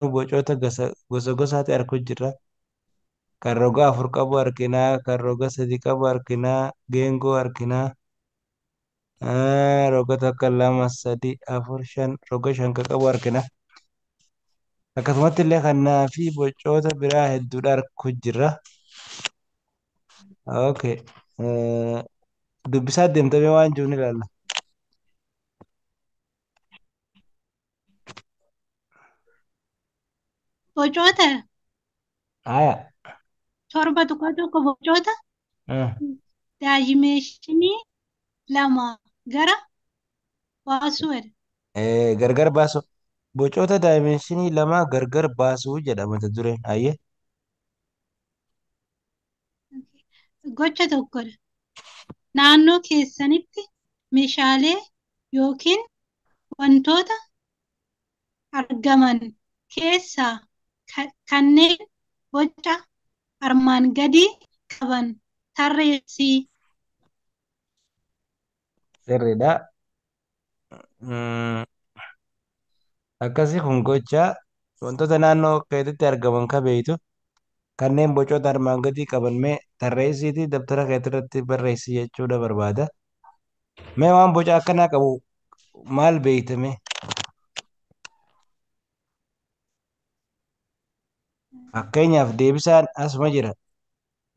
bocoota gosa gosaatti arguu jirra. Kan roga afur qabu arginaa, kan roga sadi qabu arginaa, geengoo arginaa. Roga takka lama sadi afur shan roga shan kan qabu argina. Akkasumatti illee kannaa fi bocoota biraa hedduudha arguu jirra. Okay. Dubbisaa deemtamee waan jiru ni ilaalla. Bocoota Haya. torba tuqaa tokko bocoota Eh, daayimeeshinii lama gara baasuu jedha. Gargar baasu. Bocoota daayimeenshinii lama gargar baasuu jedha mata dureen. Hayyee. Gocha tokkodha. Naannoo keessanitti meeshaalee yookiin wantoota argaman keessaa kanneen boca armaan gadii qaban tarreessii. Sirriidha. Akkasii kun gocha wantoota naannoo keetitti argaman ka beeytu kanneen bocoota armaan gadii qaban mee tarreessiitii dabtara keetii irratti barreessi jechuudha barbaada. Mee waan boca akkanaa qabu maal beeytame? Fakkeenyaaf deebisaan asuma jira.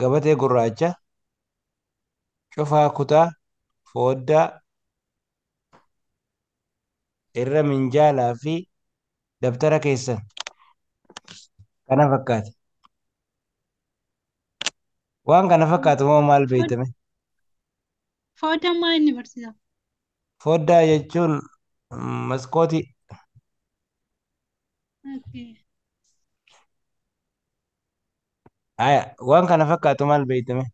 Gabatee gurraacha, cufaa kutaa, fooddaa, irra minjaalaa fi dabtara keessan kana fakkaate. Waan kana fakkaatu moo maal beeytame? Foodaan maal inni barsiisa? Fooddaa jechuun maskootii. Okay. Haya, waan kana fakkaatu maal beeytame?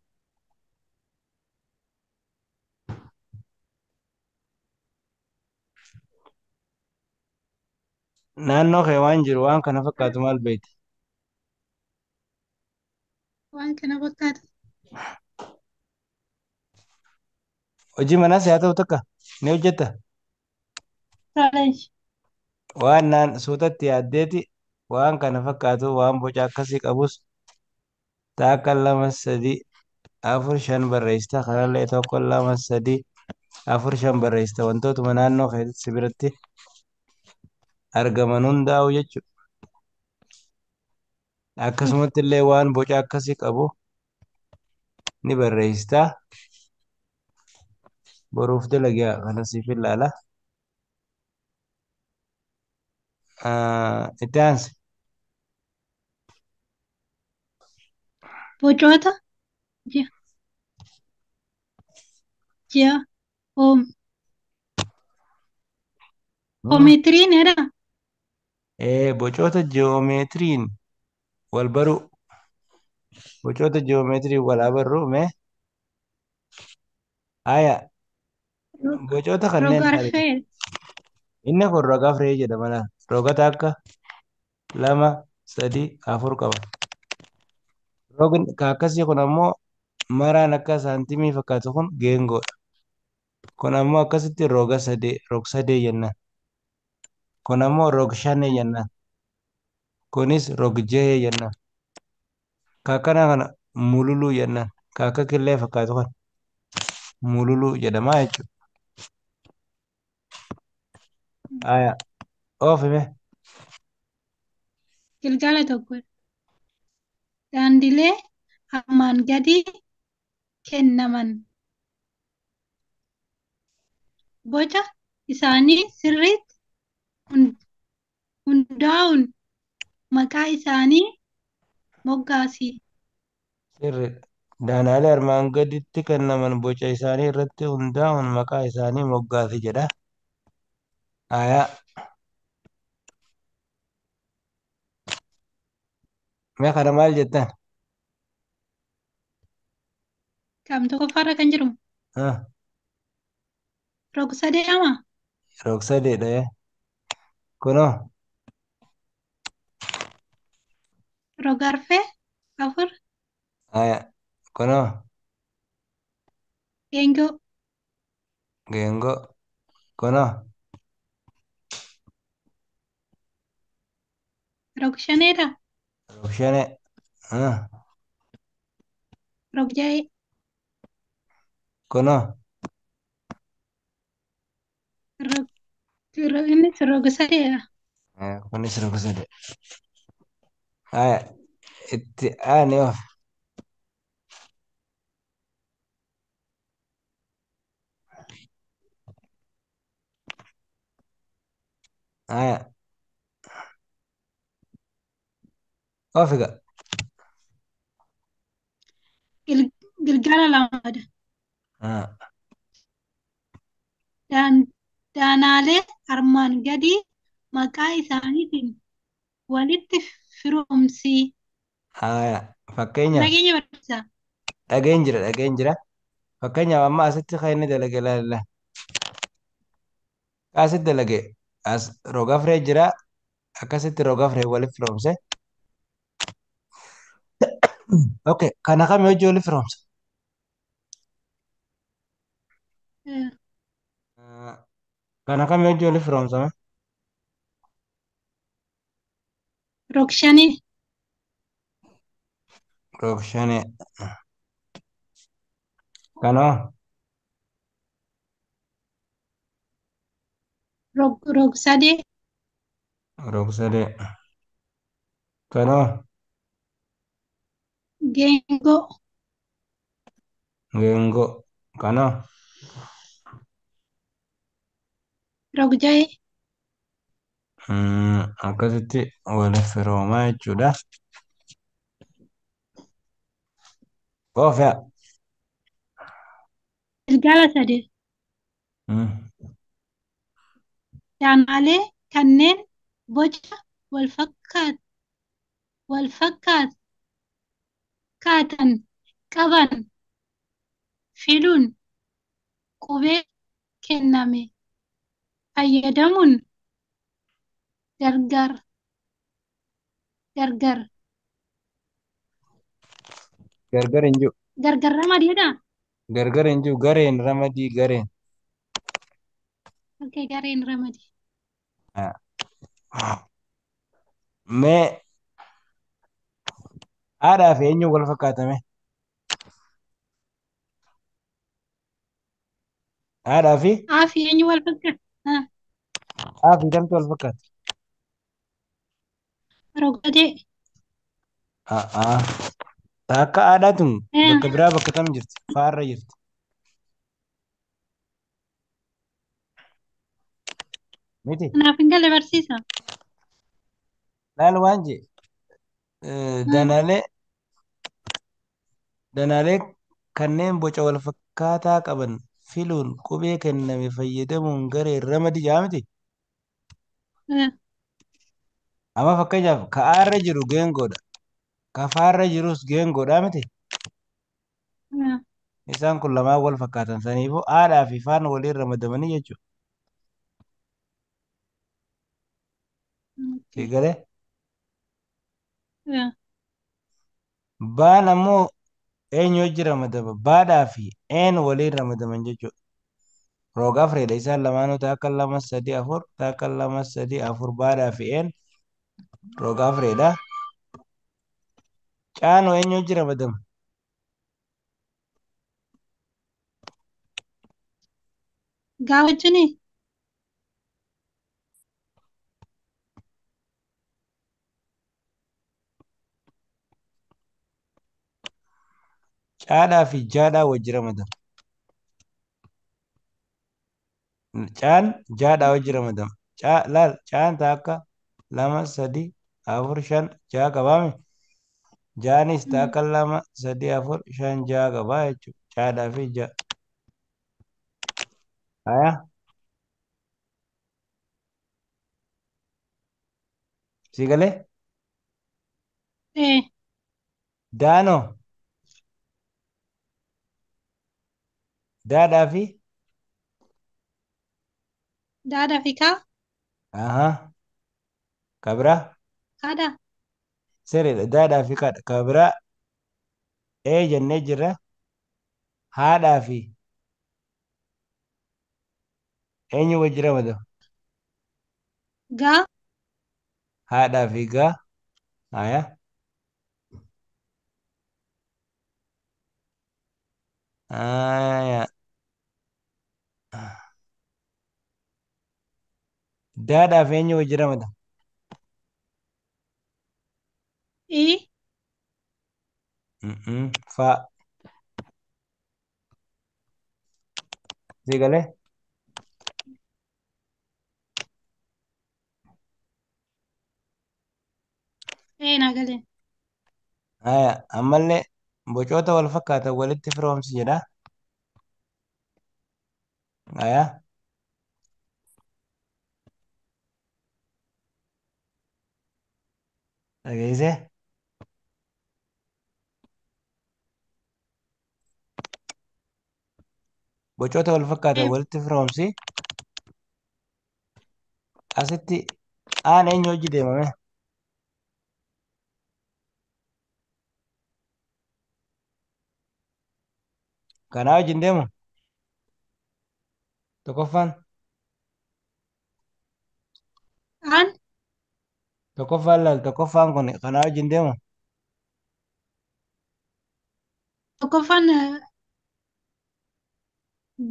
Naannoo kee waan jiru waan kana fakkaatu maal beeyte? Waan kana fakkaata. Hojii manaas haa ta'u takka ni hojjetta. Challenge. Waan naan suutatti yaaddeeti waan kana fakkaatu waan boca akkasii qabus takka lama sadii afur shan barreessita kanallee tokko lama sadii afur shan barreessita wantootuma naannoo keessatti biratti argaman hundaa'u jechuudha. Akkasumatti illee waan boca akkasii qabu ni barreessita. Boruuf dalagaa kana siif ilaala. Itti aansi. Bocoota ji'a ji'a oom oomeetiriin jedha. Bocoota ji'oomeetiriin wal baruu. Bocoota ji'oomeetirii wal haa barruu mee? Haya, bocoota kanneen maali? Rogarfee Inni kun roga firee jedhama laata? Roga takka lama sadii afur qaba. Rogni kan akkasii kun ammoo maraan akka saantimii fakkaatu kun geengoodha. Kun ammoo akkasitti roga sadee rog sadee jennaan. Kun ammoo rog shanee jennaan. Kunis rog jahee jennaan. Kan akkana kana mululuu jennaan. Kan akka killee fakkaatu kan mululuu jedhama jechuudha. Haya, oofime. Gilgala tokkodha. Daandilee armaan gadii kennaman boca isaanii sirriitti hundaa'uun maqaa isaanii moggaasi. Sirriidha. Daandilee armaan gaditti kennaman boca isaanii irratti hundaa'uun maqaa isaanii moggaasi jedha. Haya, mee kana maal jettan? Kam tokkoffaarra kan jiru Ah, rog sadeedhama. rog sadeedha. Kunoo, Rogarfee afur. haya, kunoo, Geengoo geengoo, kunoo, Rogshaneedha. Rogshane. Ah, Rogjaa'ee. kuno. Rog, innis rogsadeedha. Kunis rogshane. Haya, itti aani of. Haya, ofiga. Gil, Gilgala lamadha. Ah, Daan, Daanaalee armaan gadii maqaa isaaniitiin walitti firoomsi. haya, fakkeenyaaf. Nageenya barsiisaa. Dhageen jira. Fakkeenyaaf amma asitti kan inni dalage ilaalla. Asitti dalage as roga firee jira. Akkasitti roga firee walitti firoomse. Okay, kana kam hojii walitti firoomsa? Eh, Ah, kana kam hojii walitti firoomsame? Rogshanii. Rogshane. Kanoo Rogsadee. rogsade. Kanoo Geengoo. geengo. Kanoo Rogjaa'ee. akkasitti walitti firoomaa jechuudha. Oofyaa. Gilgala sadee. Daanaalee kanneen boca wal fakkaatan qaban filuun qubee kenname fayyadamuun gargar gargar Gargar hin jiru. gargar ramadiidha. Gargar hin jiru. Gareen ramadii gareen. Okay, gareen ramadii. Ah. Mee haadhaa fi eenyu wal fakkaatame? Haadhaa fi Fi eenyu wal fakkaata? haa fi kamtu wal fakkaata? Rogsadee. Akka aadaatun Eh, bakka biraa bakka tam jirti? Faarra jirti. Miti. Kanaaf hin galle barsiisa. Laal waan jee Hmm, danaalee kanneen boca wal fakkaataa qaban filuun qubee kenname fayyadamuun gareen ramadii jaa miti. eh, Amma fakkeenyaaf ka aarra jiru geengoodha. Ka faarra jirus geengoodha miti. eh, Isaan kun lamaan wal fakkaatan saniifuu haadhaa fi faan waliin ramadamanii jechuudha. okay, Eegalee eh, baan ammoo eenyu hojii ramadama? Baadhaa fi een waliin ramadaman jechuudha. Roga Afreedha isaan lamaanuu takka lama sadii afur takka lama sadii afur baadhaa fi een roga Afreedha. Caanoo eenyu hojii ramadama? gaa wajjini. Caadhaa fi jaadhaa wajji ramadama. Caan jaadhaa wajji ramadama. Laal caan takka lama sadii afur shan jaha qabaame. Jaanis Hmm, takka lama sadii afur shan jaha qabaa jechuudha. Caadhaa fi jaha. Haya sii galee eh, daanoo daadhaa fi daadhaa fi kaa. kabira Kaadha. sirriidha daadhaa fi kabira jennee jirra. Haadhaa fi eenyu wajji ramadama? Gaa. Haadhaa fi gaa Aya. Aya. Daadhaaf eenyu hojii ramada? I. Fa. Sii galee? Naa galee. Aya. Ammallee bocoota wal fakkaatan walitti firoomsi jedha. Aya. Dhageessee? Bocoota wal fakkaatan walitti firoomsi. Asitti aan eenyu hojii deemame? Kanaa wajjin deemu? Tokkoffaan? Aan. Tokkoffaan laal tokkoffaan kun kanaa wajjin deemu? Tokkoffaan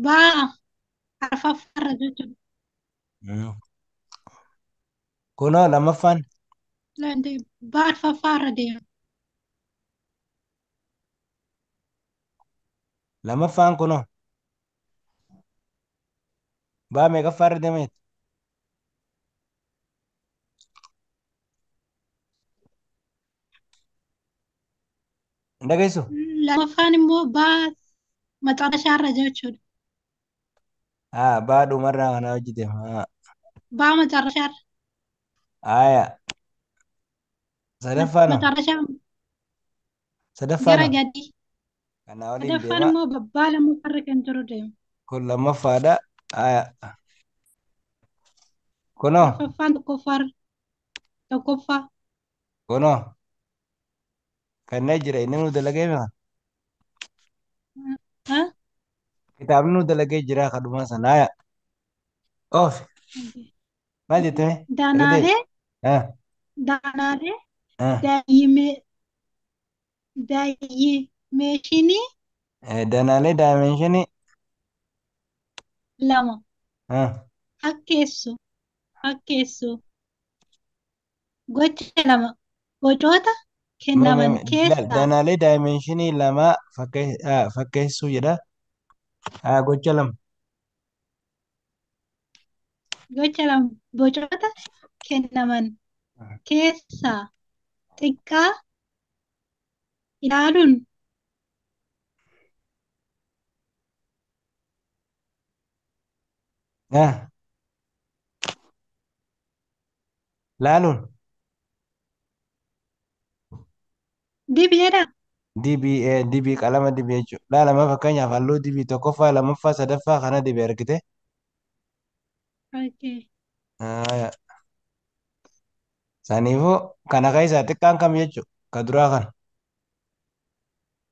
baa arfaffaarra jechuudha. Mm. Kunoo lammaffaan? Baa arfaffaarra deema. Lammaffaan kunoo? Baa meeqaffaarra deemeeti? Hin dhageessu? Lammaffaan immoo baa maxarashaarra jechuudha. Baa dhumarraa kanaa hojii deema. Baa maxarashaarra. Aya. Sadaffaanoo? Maxarashaa gara Sadaffaanoo? gadii. Kanaa waliin Sadaffaan deema. immoo babbaa lammaffaarra kan jiru deema. Kun lammaffaadha. Aya. Kunoo? Arfaffaan tokkoffaarra. Tokkoffaa. Kunoo? Kanneen jira inni nu dalagee beekan? Ah? Kitaabni nu dalagee jira kadhuma sana. Aya. Oof. Maal jettee? Irra deebi. Danaalee. Ah. Danaalee. Ah. Daayimeeshinii Danaalee daayimeenshinii. lama. Ah. Fakkeessu. Gocha lama. Bocoota kennaman keessaa Danaalee daayimeenshinii lama fakkeessuu jedha. Gocha lama. bocoota kennaman keessaa xiqqaa ilaaluun Laaluun. dibiidha. Dibii qalama dibii jechuudha. Laalama fakkeenyaaf halluu dibii tokkoffaa lammaffaa sadaffaa kana dibii argite. Okay. Saniifuu kana keessaa xiqqaan kam jechuudha? Ka duraa kana.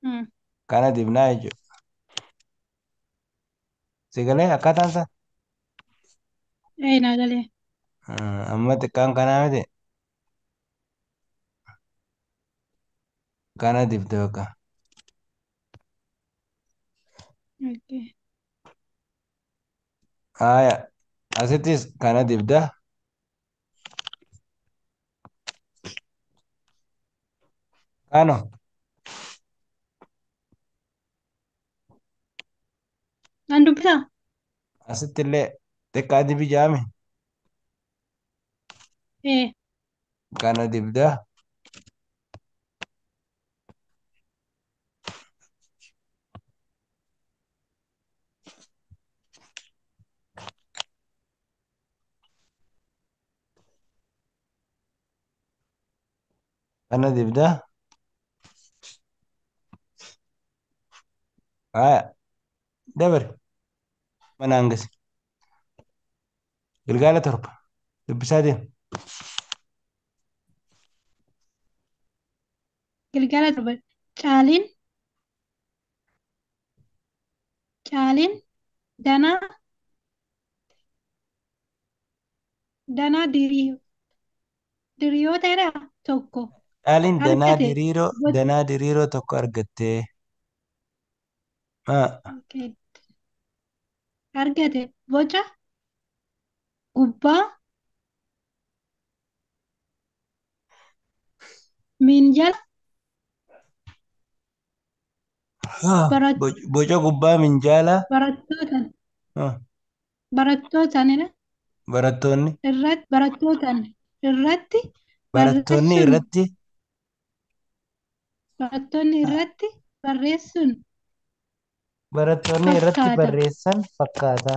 Hmm. Kana dibnaa jechuudha. Sigalee akkaataan isaa? Naa galee. Amma xiqqaan kanaa miti. Kana dibde bakka. Okay. Asittis kana dibda. Kaano? Nan dubbisaa? Asittillee xiqqaa dibi jaame. Ee. Kana dibda. Kana dibda. Dabari. Mana hangasi. Gilgaala torba. Dubbisaa deema. Gilgala torba. Caaliin danaa diriyoota jedha tokko. Caaliin argate boca danaa diriiroo tokko argattee. Ah, argate boca gubbaa minjaala barat- boca gubbaa minjaala. barattootaan Ah, barattootaanidha barattoonni irratti barattootaan irratti barattoonni barreessuun irratti barattoonni irratti barreessuun barattoonni irratti fakkaata barreessan fakkaata.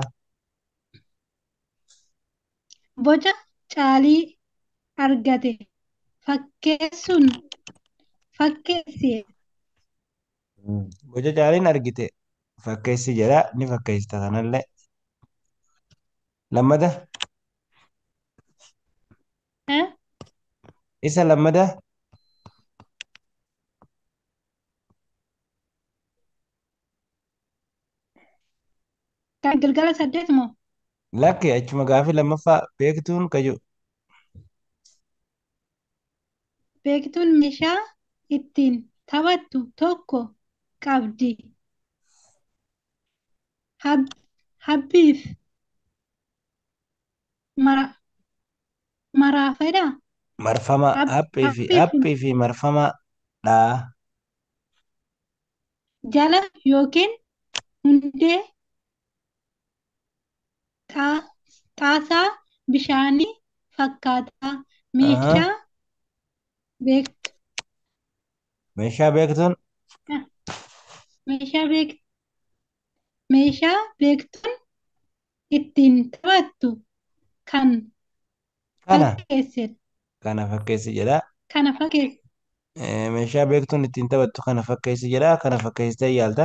boca caalii argate fakkeessuun fakkeessi Boca caaliin argite fakkeessi jedha ni fakkeessita kanallee. Lammata eh? isa lammata Kan galgala 8 moo lakki achuma gaafii lammaffaa beektuun kaju beektuun meeshaa ittiin taphattu tokko qabdi. Habbiif mara, maraafedha. marfama Habbiif haphii fi marfama dhaa. jala yookiin hundee xaa- xaasaa bishaanii fakkaata. Aha. Meeshaa beektu, Meeshaa beektuun meeshaa beek, meeshaa beektuun ittiin taphattu kan kana fakkeessedha. kana fakkeessi jedha. Kana fakkeessa. Meeshaa beektuun ittiin taphattu kana fakkeessi jedha. Kana fakkeessitee yaalta.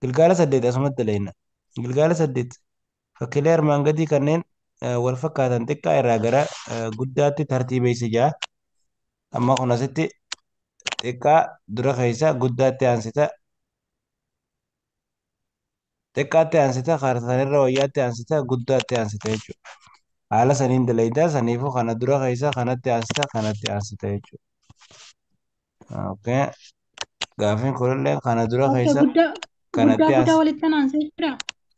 Gilgaala 8 asumatti leeyna. Gilgaala 8 fakkiilee armaan gadii kanneen wal fakkaatan xiqqaa irraa gara guddaatti tartiibeessi jira. Amma kun asitti xiqqaa dura keessa guddaatti aansita. Xiqqaatti aansita kaartanirra wayyaatti aansita guddaatti aansita jechuudha. Haala saniin dalayidaa saniifuu kana dura keessa kanatti aansita kanatti aansita jechuudha. Okay. Gaafiin kunillee kana dura Okay, keessa guddaa kanatti guddaa aansita. walitti aansee jira.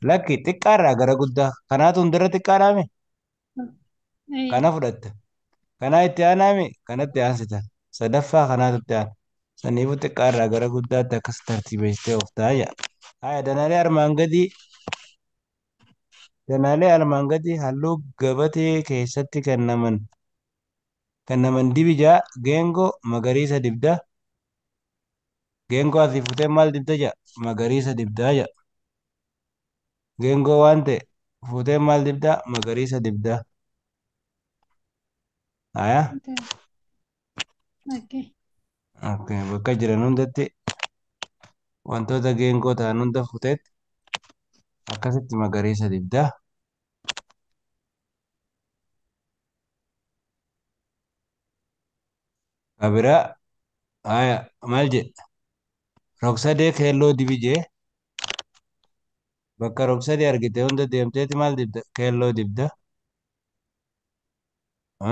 Lakki xiqqaarraa gara guddaa kanaatu hundarra xiqqaadhaame Eh, kana fudhatta. Kanaa itti aanaame kanatti aansita. Sadaffaa kanaatu itti aana. Saniifuu xiqqaarraa gara guddaatti akkas tartiibeessitee of taa'aa. Haya danaalee armaan gadii halluu gabatee keessatti kennaman dibi ja'a geengoo magariisa dibda. Geengoo asii futee maal dibda ja'a magariisa dibdaa ja'a. Geengoo waan ta'e futee maal dibdaa magariisa dibdaa. Haya. okay. Okay. Bakka jiran hundatti wantoota geengoo ta'an hunda futeetti akkasitti magariisa dibdaa. Kabiraa haya maal jedha rogsadee keelloo dibi jee bakka rogsadee argite hunda deemteeti maal dibda keelloo dibda.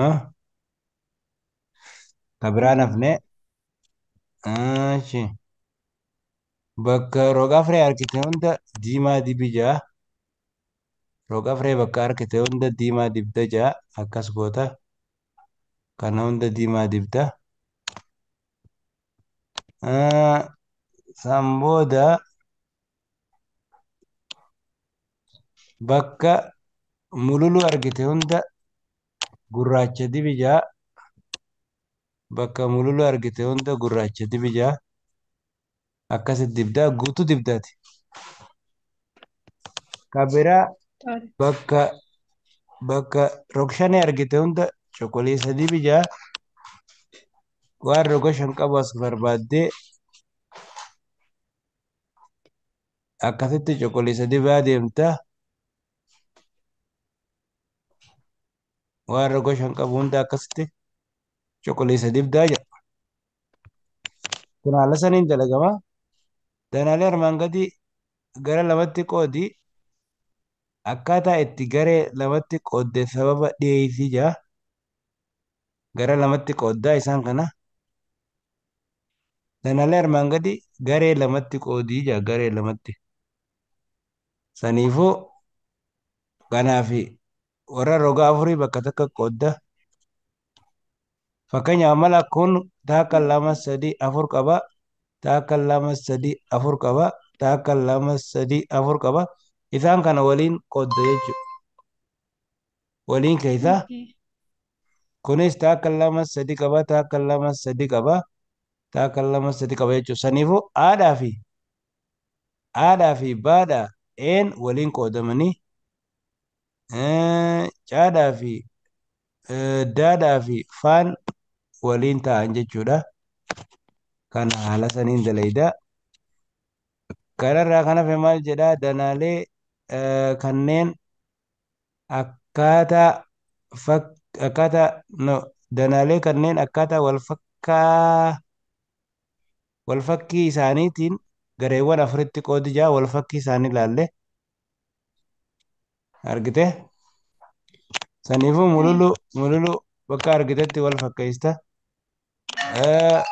Ah, Kabiraa nafne achi bakka roga-free argite hunda diimaa dibi jaa. Roga-free bakka argite hunda diimaa dibda jaa akkas goota kana hunda diimaa dibda. San booda bakka mululu argite hunda gurraacha dibi jaa. Bakka mululu argite hunda gurraacha dibi jaa akkasit dibdaa guutuu dibdaati. Kabiraa Sorry. bakka rog-shanee argite hunda cuquliisa dibi jaa. Waan roga 5 qabu as barbaaddee akkasitti cuquliisa dibaa deemta. Waan roga 5 qabu hunda akkasitti cuquliisa dibdaa jedha. Kun haala saniin dalagama. Danaalee armaan gadii gara lamatti qoodi. Akkaataa itti garee lamatti qoodde sababa dhiyeessii jira. Gara lamatti qooddaa isaan kana. Danaalee armaan gadi garee lamatti qoodii jira garee lamatti. Saniifuu kanaa fi warra roga afurii bakka takka qoodda. Fakkeenyaaf mala kun takka lama sadii afur qaba. Takka lama sadii afur qaba. Takka lama sadii afur qaba. Isaan kana waliin qoodda jechuudha. Waliin keessa Okay. kunis takka lama sadii qaba. Takka lama sadii qaba. Takka lama sadii qaba jechuudha. Saniifuu haadhaa fi baadhaa een waliin qoodamanii caadhaa fi daadhaa fi faan waliin ta'an jechuudha. Kana haala saniin dalayda. Kanarraa kan hafe maal jedhaa danaalee kanneen akkaataa akkaataa no danaalee kanneen akkaataa walfakkii isaaniitiin gareewwan afuritti qoodi jaa walfakkii isaanii ilaalle argite. Saniifuu Eh, mululu bakka argitetti wal fakkeessita. Eh,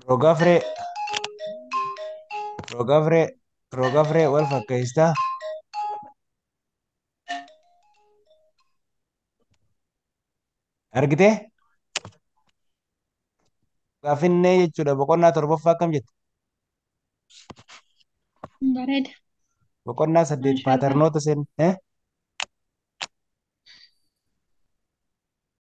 Rogafree rogafree rogafree wal fakkeessita. Argite gaafinnee jechuudha boqonnaa torbaffaa akkam jette Bareeda. boqonnaa saddeet Maashaallah. paaternoota sen